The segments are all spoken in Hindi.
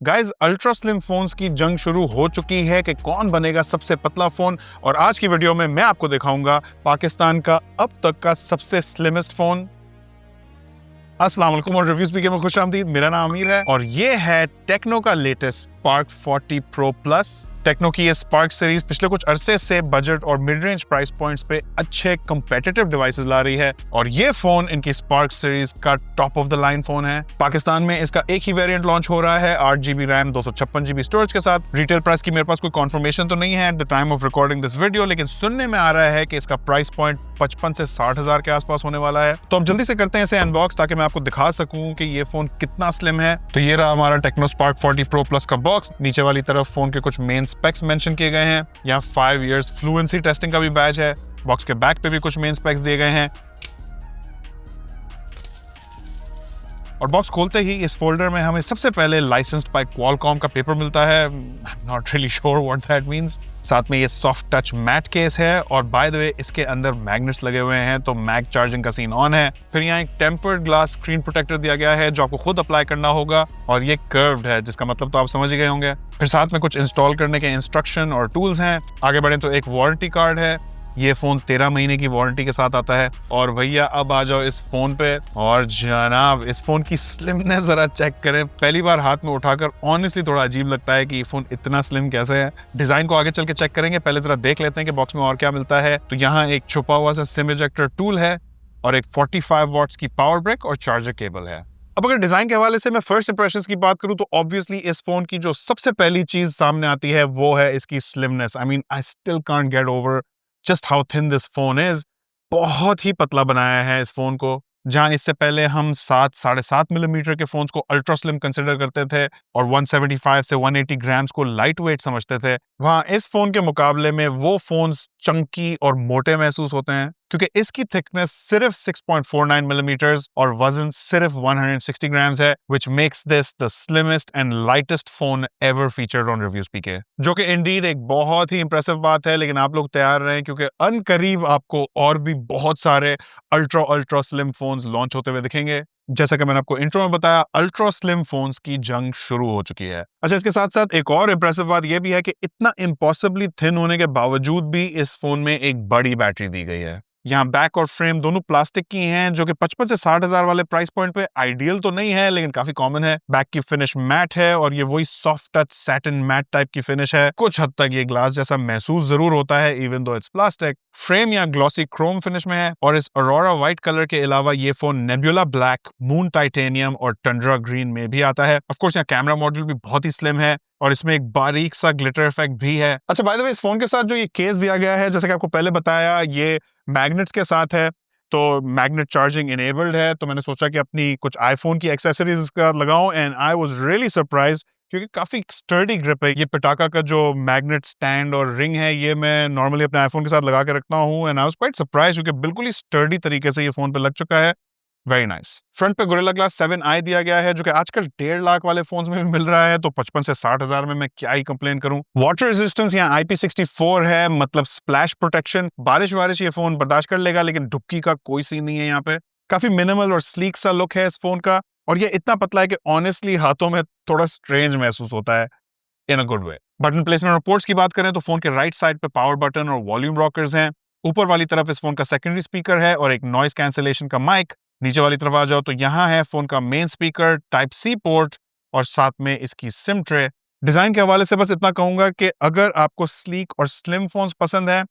गाइस, अल्ट्रा स्लिम फोन्स की जंग शुरू हो चुकी है कि कौन बनेगा सबसे पतला फोन। और आज की वीडियो में मैं आपको दिखाऊंगा पाकिस्तान का अब तक का सबसे स्लिमेस्ट फोन। अस्सलाम वालेकुम और रिव्यूज भी में खुश आमदीद। मेरा नाम आमिर है और ये है टेक्नो का latest Spark 40 Pro Plus. Tecno की ये स्पार्क सीरीज पिछले कुछ अरसे से बजट और मिड रेंज प्राइस पॉइंट्स पे अच्छे कंपेटिटिव डिवाइसेस ला रही है और ये फोन इनकी स्पार्क सीरीज का top of the line phone है। पाकिस्तान में इसका एक ही वेरिएंट लॉन्च हो रहा है 8GB रैम 256GB स्टोरेज के साथ। रिटेल प्राइस की मेरे पास कोई कंफर्मेशन तो नहीं है at the time of recording this video, लेकिन सुनने में आ रहा है कि इसका प्राइस पॉइंट 55 से 60 हजार के आसपास होने वाला है। तो अब जल्दी से करते हैं इसे अनबॉक्स ताकि मैं आपको दिखा सकूं कि ये फोन कितना स्लिम है। तो ये रहा हमारा टेक्नो स्पार्क 40 प्रो प्लस का बॉक्स। नीचे वाली तरफ फोन के कुछ मेन स्पेक्स मेंशन किए गए हैं। यहाँ 5 इयर्स फ्लुएंसी टेस्टिंग का भी बैच है। बॉक्स के बैक पे भी कुछ मेन स्पेक्स दिए गए हैं और बॉक्स खोलते ही इस फोल्डर में हमें सबसे पहले लाइसेंस्ड बाय क्वालकॉम का पेपर मिलता है। Not really sure what that means. साथ में ये सॉफ्ट टच मैट केस है और बाय द वे इसके अंदर मैग्नेट्स लगे हुए हैं, तो मैग चार्जिंग का सीन ऑन है। फिर यहाँ एक टेम्पर्ड ग्लास स्क्रीन प्रोटेक्टर दिया गया है जो आपको खुद अप्लाई करना होगा और ये कर्व्ड है, जिसका मतलब तो आप समझ ही गए होंगे। फिर साथ में कुछ इंस्टॉल करने के इंस्ट्रक्शन और टूल्स हैं। आगे बढ़े तो एक वारंटी कार्ड है। ये फोन 13 महीने की वारंटी के साथ आता है। और भैया अब आ जाओ इस फोन पे और जनाब इस फोन की स्लिमनेस जरा चेक करें। पहली बार हाथ में उठाकर ऑनेस्टली थोड़ा अजीब लगता है कि ये फोन इतना स्लिम कैसे है। डिजाइन को आगे चल के चेक करेंगे, पहले जरा देख लेते हैं कि बॉक्स में और क्या मिलता है। तो यहाँ एक छुपा हुआ सा सिम इजेक्टर टूल है और एक 45 वॉट्स की पावर ब्रेक और चार्जर केबल है। अब अगर डिजाइन के हवाले से मैं फर्स्ट इंप्रेशंस की बात करूं तो ऑब्वियसली इस फोन की जो सबसे पहली चीज सामने आती है वो है इसकी slimness. I mean I still can't get over just how thin this phone is. बहुत ही पतला बनाया है इस फोन को। जहां इससे पहले हम 7-7.5 मिलीमीटर के फोन्स को अल्ट्रा स्लिम कंसिडर करते थे और 175 से 180 ग्राम्स को लाइट वेट समझते थे, वहां इस फोन के मुकाबले में वो फोन्स चंकी और मोटे महसूस होते हैं क्योंकि इसकी थिकनेस सिर्फ 6.49 मिलीमीटर्स और वजन सिर्फ 160 ग्राम्स है, which makes this the slimmest and lightest phone ever featured on Reviews PK, जो कि इंडीड एक बहुत ही इंप्रेसिव बात है। लेकिन आप लोग तैयार रहें क्योंकि अनकरीब आपको और भी बहुत सारे अल्ट्रा स्लिम फोन्स लॉन्च होते हुए दिखेंगे। जैसा कि मैंने आपको इंट्रो में बताया, अल्ट्रा स्लिम फोन्स की जंग शुरू हो चुकी है। अच्छा, इसके साथ साथ एक और इंप्रेसिव बात यह भी है कि इतना इम्पॉसिबली थिन होने के बावजूद भी इस फोन में एक बड़ी बैटरी दी गई है। यहाँ बैक और फ्रेम दोनों प्लास्टिक की हैं, जो कि 55 से 60 हजार वाले प्राइस पॉइंट पे आइडियल तो नहीं है लेकिन काफी कॉमन है। बैक की फिनिश मैट है और ये वही soft touch satin matte type की फिनिश है। कुछ हद तक ये ग्लास जैसा महसूस जरूर होता है even though it's plastic. Frame यहाँ ग्लॉसी क्रोम फिनिश में है और इस अरोरा व्हाइट कलर के अलावा ये phone nebula black, moon titanium और टंड्रा ग्रीन में भी आता है। ऑफ कोर्स यहाँ कैमरा मॉड्यूल भी बहुत ही स्लिम है और इसमें एक बारीक सा ग्लिटर इफेक्ट भी है। अच्छा, बाय द वे इस फोन के साथ जो ये केस दिया गया है, जैसे कि आपको पहले बताया, ये मैग्नेट्स के साथ है, तो मैग्नेट चार्जिंग इनेबल्ड है। तो मैंने सोचा कि अपनी कुछ आईफोन की एक्सेसरीज इसका लगाऊं and I was really surprised क्योंकि काफी स्टर्डी ग्रिप है। ये पिटाका का जो मैग्नेट स्टैंड और रिंग है ये मैं नॉर्मली अपने आईफोन के साथ लगा के रखता हूं and I was quite surprised क्योंकि बिल्कुल ही स्टर्डी तरीके से ये फोन पे लग चुका है। Very nice. फ्रंट पे गोरिल्ला ग्लास 7i दिया गया है जो कि आजकल 1.5 लाख वाले फोन्स में भी मिल रहा है, तो 55 से 60 हजार में मैं क्या ही कंप्लेन करूं। वाटर रेजिस्टेंस यहाँ IP64 है, मतलब स्प्लैश प्रोटेक्शन। बारिश ये फोन बर्दाश्त कर लेगा लेकिन डुबकी का कोई सीन नहीं है यहाँ पे। काफी मिनिमल और स्लीक सा लुक है इस फोन का और ये इतना पतला है कि ऑनेस्टली हाथों में थोड़ा स्ट्रेंज महसूस होता है in a good way. Button placement और पोर्ट्स की बात करें तो फोन के राइट साइड पे पावर बटन और वॉल्यूम रॉकर्स हैं। ऊपर वाली तरफ इस फोन का सेकेंडरी स्पीकर है और एक नॉइस कैंसिलेशन का माइक। नीचे वाली तरफ आ जाओ तो यहाँ है फोन का main speaker, type C port और साथ में इसकी सिम ट्रे। डिजाइन के हवाले से बस इतना कहूंगा कि अगर आपको स्लीक और स्लिम फोन्स पसंद है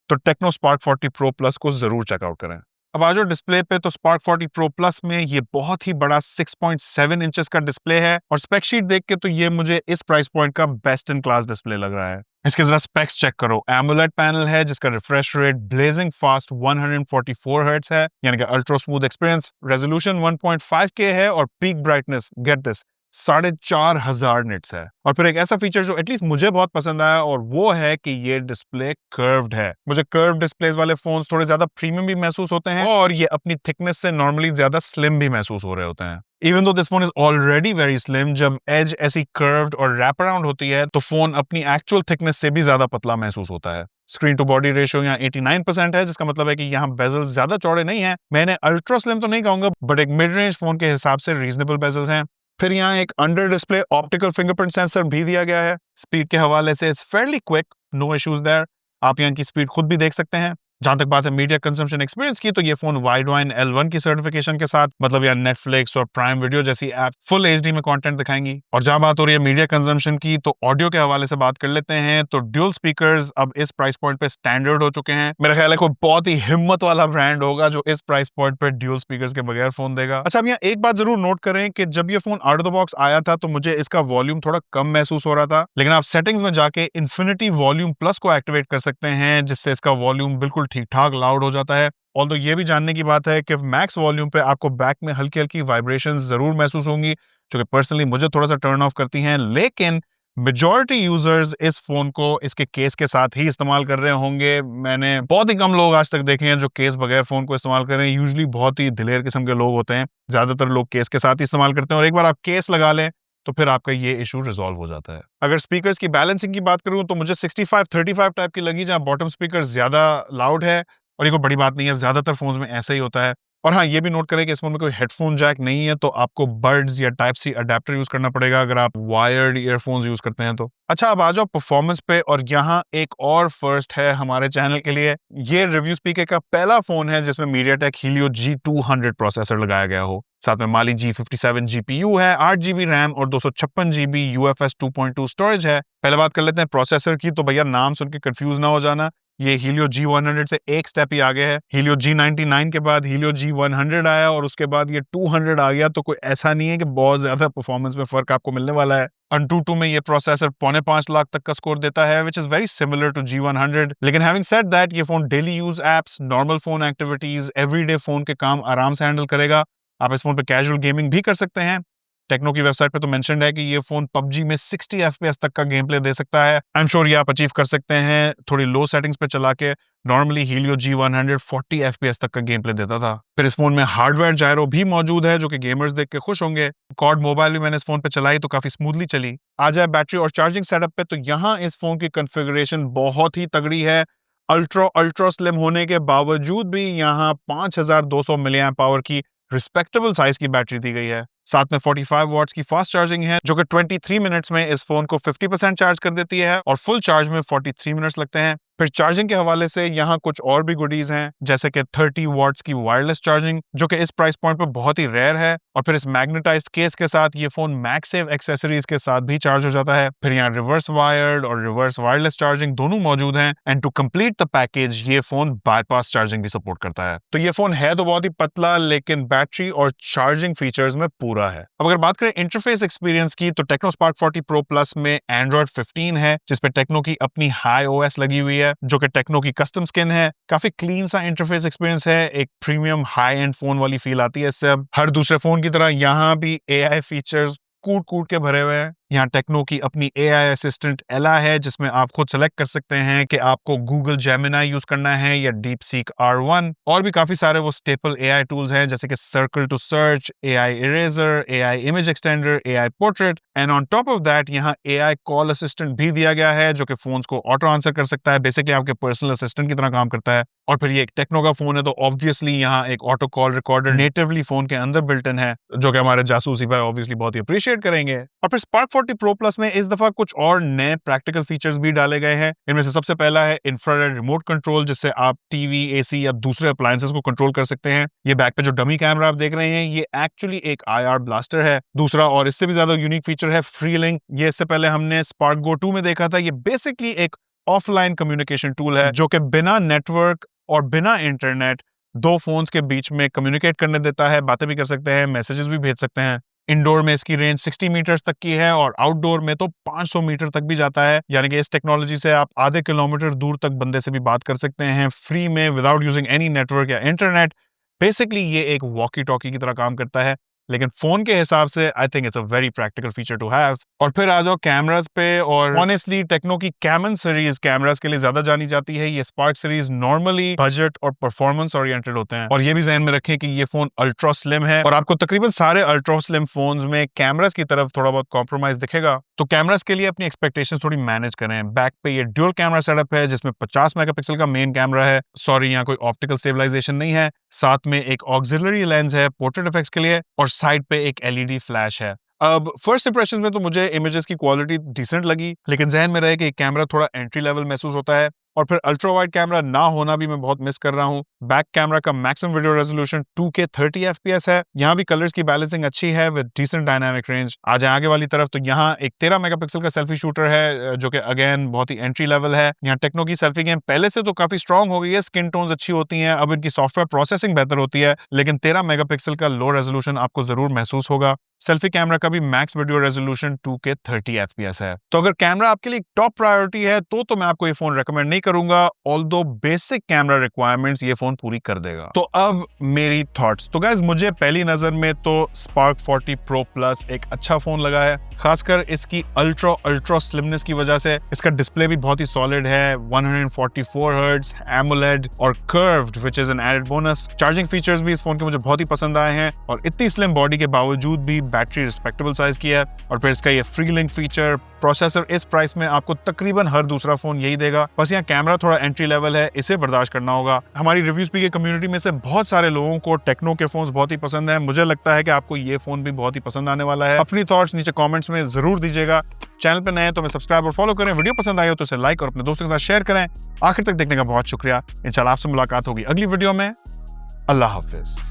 तो टेक्नो स्पार्क 40 प्रो प्लस को जरूर चेकआउट करें। अब आ जाओ डिस्प्ले पे, तो स्पार्क 40 प्रो प्लस में ये बहुत ही बड़ा 6.7 इंचेस का डिस्प्ले है और स्पेक शीट देख के तो ये मुझे इस प्राइस पॉइंट का बेस्ट इन क्लास डिस्प्ले लग रहा है। इसके जरा स्पेक्स चेक करो। एमोलेड पैनल है जिसका refresh rate blazing fast 144 hertz है, यानी कि ultra smooth experience. Resolution 1.5K है और peak brightness get this 4500 nits है। और फिर एक ऐसा फीचर जो एटलीस्ट मुझे बहुत पसंद आया और वो है कि ये डिस्प्ले कर्व्ड है। मुझे कर्व डिस्प्लेस वाले फोन्स थोड़े ज्यादा प्रीमियम भी महसूस होते हैं और ये अपनी थिकनेस से नॉर्मली ज्यादा स्लिम भी महसूस हो रहे होते हैं। Even though this phone is already very slim, जब एज ऐसी कर्व्ड और रैप अराउंड होती है तो फोन अपनी एक्चुअल थिकनेस से भी ज्यादा पतला महसूस होता है। स्क्रीन टू बॉडी रेशियो यहाँ 89% है, जिसका मतलब है कि यहाँ बेजल्स ज्यादा चौड़े नहीं है। मैंने अल्ट्रा स्लिम तो नहीं कहूंगा बट एक मिड रेंज फोन के हिसाब से रीजनेबल बेजल्स हैं। फिर यहाँ एक under display optical fingerprint sensor भी दिया गया है। स्पीड के हवाले से it's fairly quick, no issues there. आप यहाँ की स्पीड खुद भी देख सकते हैं। जहां तक बात है मीडिया कंजम्पशन एक्सपीरियंस की, तो ये फोन वाइडवाइन L1 की सर्टिफिकेशन के साथ, मतलब यार नेटफ्लिक्स और प्राइम वीडियो जैसी ऐप फुल HD में कंटेंट दिखाएंगी। और जहां बात हो रही है मीडिया कंजम्पशन की, तो ऑडियो के हवाले से बात कर लेते हैं। तो ड्यूल स्पीकर्स अब इस प्राइस पॉइंट पे स्टैंडर्ड हो चुके हैं। मेरा ख्याल है कोई बहुत ही हिम्मत वाला ब्रांड होगा जो इस प्राइस पॉइंट पे ड्यूल स्पीकर्स के बगैर फोन देगा। अच्छा, अब यहाँ एक बात जरूर नोट करें कि जब ये phone out of the box आया था तो मुझे इसका वॉल्यूम थोड़ा कम महसूस हो रहा था, लेकिन आप सेटिंग्स में जाके इन्फिनिटी वॉल्यूम प्लस को एक्टिवेट कर सकते हैं, जिससे इसका वॉल्यूम बिल्कुल ठीक ठाक लाउड हो जाता है। ऑल्दो ये भी जानने की बात है कि मैक्स वॉल्यूम पे आपको बैक में हल्की हल्की वाइब्रेशंस जरूर महसूस होंगी, जो कि पर्सनली मुझे थोड़ा सा टर्न ऑफ करती हैं। लेकिन मेजॉरिटी यूजर्स इस फोन को इसके केस के साथ ही इस्तेमाल कर रहे होंगे। मैंने बहुत ही कम लोग आज तक देखे हैं जो केस बगैर फोन को इस्तेमाल कर रहे हैं। यूजुअली बहुत ही दिलेर किस्म के लोग होते हैं, ज्यादातर लोग केस के साथ ही इस्तेमाल करते हैं, और एक बार आप केस लगा लें तो फिर आपका ये इशू रिजॉल्व हो जाता है। अगर स्पीकर्स की बैलेंसिंग की बात करूं तो मुझे 65-35 टाइप की लगी, जहां बॉटम स्पीकर ज्यादा लाउड है, और ये कोई बड़ी बात नहीं है, ज्यादातर फोन्स में ऐसा ही होता है। और हाँ, ये भी नोट करें कि इस फोन में कोई हेडफोन जैक नहीं है, तो आपको बड्स या टाइप सी अडेप्टर यूज करना पड़ेगा अगर आप वायर्ड ईयरफोन्स यूज करते हैं तो। अच्छा, अब आ जाओ परफॉर्मेंस पे, और यहाँ एक और फर्स्ट है हमारे चैनल के लिए। ये रिव्यू स्पीकर का पहला फोन है जिसमें MediaTek Helio G200 प्रोसेसर लगाया गया हो। साथ में Mali G57 GPU है, 8GB रैम और 256GB UFS 2.2 स्टोरेज है। पहले बात कर लेते हैं प्रोसेसर की, तो भैया नाम सुन के कंफ्यूज ना हो जाना, ये Helio G100 से एक स्टेप ही आगे है। Helio G99 के बाद Helio G100 आया, और उसके बाद ये 200 आ गया, तो कोई ऐसा नहीं है कि बहुत ज्यादा परफॉर्मेंस में फर्क आपको मिलने वाला है। Antutu में ये प्रोसेसर 4.25 लाख तक का स्कोर देता है, which is very similar to G100। लेकिन हैविंग सेड दैट, ये phone daily use apps, normal phone activities, everyday phone के काम आराम से हैंडल करेगा। आप इस फोन पे कैजुअल गेमिंग भी कर सकते हैं। टेक्नो की वेबसाइट पे तो मेंशन्ड है कि ये फोन PUBG में 60 FPS तक का गेम प्ले दे सकता है। आई एम श्योर ये आप अचीव कर सकते हैं थोड़ी लो सेटिंग्स पे चला के। नॉर्मली Helio G100 40 FPS तक का गेम प्ले देता था। फिर इस फोन में हार्डवेयर जायरो भी मौजूद है, जो कि गेमर्स देख के खुश होंगे। कॉर्ड मोबाइल भी मैंने इस फोन पे चलाई तो काफी स्मूथली चली। आ जाए बैटरी और चार्जिंग सेटअप पे, तो यहाँ इस फोन की कॉन्फ़िगरेशन बहुत ही तगड़ी है। अल्ट्रा स्लिम होने के बावजूद भी यहाँ 5200 मिली एम्प पावर की रिस्पेक्टेबल साइज की बैटरी दी गई है। साथ में 45 वॉट्स की फास्ट चार्जिंग है, जो कि 23 मिनट्स में इस फोन को 50% चार्ज कर देती है, और फुल चार्ज में 43 मिनट्स लगते हैं। फिर चार्जिंग के हवाले से यहाँ कुछ और भी गुडीज हैं, जैसे कि 30 वॉट्स की वायरलेस चार्जिंग, जो कि इस प्राइस पॉइंट पर बहुत ही रेयर है। और फिर इस मैग्नेटाइज्ड केस के साथ ये फोन मैगसेफ एक्सेसरीज के साथ भी चार्ज हो जाता है। फिर यहाँ रिवर्स वायर्ड और रिवर्स वायरलेस चार्जिंग दोनों मौजूद हैं। And to complete the package, ये फोन बाईपास चार्जिंग भी सपोर्ट करता है। तो ये फोन है तो बहुत ही पतला, लेकिन बैटरी और चार्जिंग फीचर्स में पूरा है। अब अगर बात करें इंटरफेस एक्सपीरियंस की, तो टेक्नो स्पार्क 40 Pro Plus में Android 15 है, जिसपे टेक्नो की अपनी हाई OS लगी हुई है, जो कि टेक्नो की कस्टम स्किन है। काफी क्लीन सा इंटरफेस एक्सपीरियंस है, एक प्रीमियम हाई एंड फोन वाली फील आती है इससे। अब हर दूसरे फोन की तरह यहाँ भी AI फीचर्स कूट कूट के भरे हुए हैं। यहाँ टेक्नो की अपनी AI असिस्टेंट एला है, जिसमें आप खुद सेलेक्ट कर सकते हैं कि आपको गूगल जेमिनाई यूज करना है या DeepSeek R1। और भी काफी सारे वो स्टेपल AI टूल्स हैं, जैसे कि circle to search, AI eraser, AI image extender, AI portrait. And on top of that यहाँ AI कॉल असिस्टेंट भी दिया गया है, जो कि फोन्स को ऑटो आंसर कर सकता है, बेसिकली आपके पर्सनल असिस्टेंट की तरह काम करता है। और फिर ये एक टेक्नो का फोन है, तो ऑब्वियसली यहाँ एक auto call recorder natively phone के अंदर बिल्ट इन है, जो कि हमारे जासूसी भाई ऑब्वियसली बहुत ही अप्रिशिएट करेंगे। और फिर स्पार्क 40 Pro Plus में इस दफा कुछ और नए प्रैक्टिकल फीचर्स भी डाले गए हैं। इनमें से सबसे पहला है इंफ्रारेड रिमोट कंट्रोल, जिससे आप टीवी, AC या दूसरे अप्लायंसेस को कंट्रोल कर सकते हैं। ये बैक पे जो डमी कैमरा आप देख रहे हैं, ये एक्चुअली एक IR ब्लास्टर है। दूसरा और इससे भी ज्यादा यूनिक फीचर है फ्री लिंक। ये इससे पहले हमने स्पार्क Go 2 में देखा था। ये बेसिकली एक ऑफलाइन कम्युनिकेशन टूल है, जो कि बिना नेटवर्क और बिना इंटरनेट दो फोन्स के बीच में कम्युनिकेट करने देता है। बातें भी कर सकते हैं, मैसेजेस भी भेज सकते हैं। इंडोर में इसकी रेंज 60 मीटर्स तक की है, और आउटडोर में तो 500 मीटर तक भी जाता है। यानी कि इस टेक्नोलॉजी से आप आधे किलोमीटर दूर तक बंदे से भी बात कर सकते हैं फ्री में, विदाउट यूजिंग एनी नेटवर्क या इंटरनेट। बेसिकली ये एक वॉकी टॉकी की तरह काम करता है, लेकिन फोन के हिसाब से I think it's a very practical feature to have. और फिर आ जाओ कैमरास पे, और ऑनेस्टली टेक्नो की कैमन सीरीज कैमरास के लिए ज्यादा जानी जाती है। ये स्पार्क सीरीज नॉर्मली बजट और परफॉर्मेंस ओरिएंटेड होते हैं। और ये भी ध्यान में रखें कि ये फोन अल्ट्रा स्लिम है, और आपको तकरीबन सारे अल्ट्रा स्लिम फोन्स में कैमरास की तरफ थोड़ा बहुत कॉम्प्रोमाइज दिखेगा। तो कैमरास के लिए अपनी एक्सपेक्टेशंस थोड़ी मैनेज करें। बैक पे ये ड्यूल कैमरा सेटअप है, जिसमें 50 मेगापिक्सल का मेन कैमरा है। सॉरी, यहाँ कोई ऑप्टिकल स्टेबलाइजेशन नहीं है। साथ में एक ऑक्सिलरी लेंस है पोर्ट्रेट इफेक्ट्स के लिए, और साइड पे एक LED फ्लैश है। अब फर्स्ट इंप्रेशन में तो मुझे इमेजेस की क्वालिटी डिसेंट लगी, लेकिन जहन में रहे कि कैमरा थोड़ा एंट्री लेवल महसूस होता है, और फिर अल्ट्रा वाइड कैमरा ना होना भी मैं बहुत मिस कर रहा हूँ। बैक कैमरा का maximum video resolution 2K 30 FPS है। यहाँ भी कलर्स की बैलेंसिंग अच्छी है विद डिसेंट डायनामिक रेंज। आ जाए आगे वाली तरफ तो यहाँ एक 13 मेगापिक्सल का सेल्फी शूटर है, जो कि अगेन बहुत ही एंट्री लेवल है। यहाँ टेक्नो की सेल्फी गेम पहले से तो काफी स्ट्रॉन्ग हो गई है, स्किन टोन्स अच्छी होती हैं, अब इनकी सॉफ्टवेयर प्रोसेसिंग बेहतर होती है, लेकिन 13 मेगापिक्सल का लो रेजोल्यूशन आपको जरूर महसूस होगा। सेल्फी कैमरा का भी max video resolution 2K 30 FPS है। तो अगर कैमरा आपके लिए टॉप प्रायोरिटी है तो मैं आपको ये फोन रेकमेंड नहीं करूंगा, ऑल्दो बेसिक कैमरा रिक्वायरमेंट्स ये फोन पूरी कर देगा। तो अब मेरी थॉट्स। तो गाइस, मुझे पहली नजर में तो Spark 40 Pro Plus एक अच्छा फोन लगा है, खासकर इसकी अल्ट्रा स्लिमनेस की वजह से। इसका डिस्प्ले भी बहुत ही सॉलिड है, 144 हर्ट्ज एमोलेड और curved, which is an added bonus. Charging features भी इस फोन के मुझे बहुत ही पसंद आए हैं, और इतनी स्लिम बॉडी के बावजूद भी बैटरी रिस्पेक्टेबल साइज की है। और फिर इसका ये फ्री लिंक फीचर, प्रोसेसर इस प्राइस में आपको तकरीबन हर दूसरा फोन यही देगा। बस यहाँ कैमरा थोड़ा एंट्री लेवल है, इसे बर्दाश्त करना होगा। हमारी रिव्यू स्पीक कम्युनिटी में से बहुत सारे लोगों को टेक्नो के फोन्स बहुत ही पसंद है। मुझे लगता है कि आपको ये फोन भी बहुत ही पसंद आने वाला है। अपनी थॉट्स नीचे कमेंट्स में जरूर दीजिएगा। चैनल पे नए हैं तो हमें सब्सक्राइब और फॉलो करें। वीडियो पसंद आई हो तो इसे लाइक और अपने दोस्तों के साथ शेयर करें। आखिर तक देखने का बहुत शुक्रिया। इंशाल्लाह आपसे मुलाकात होगी अगली वीडियो में। अल्लाह हाफिज।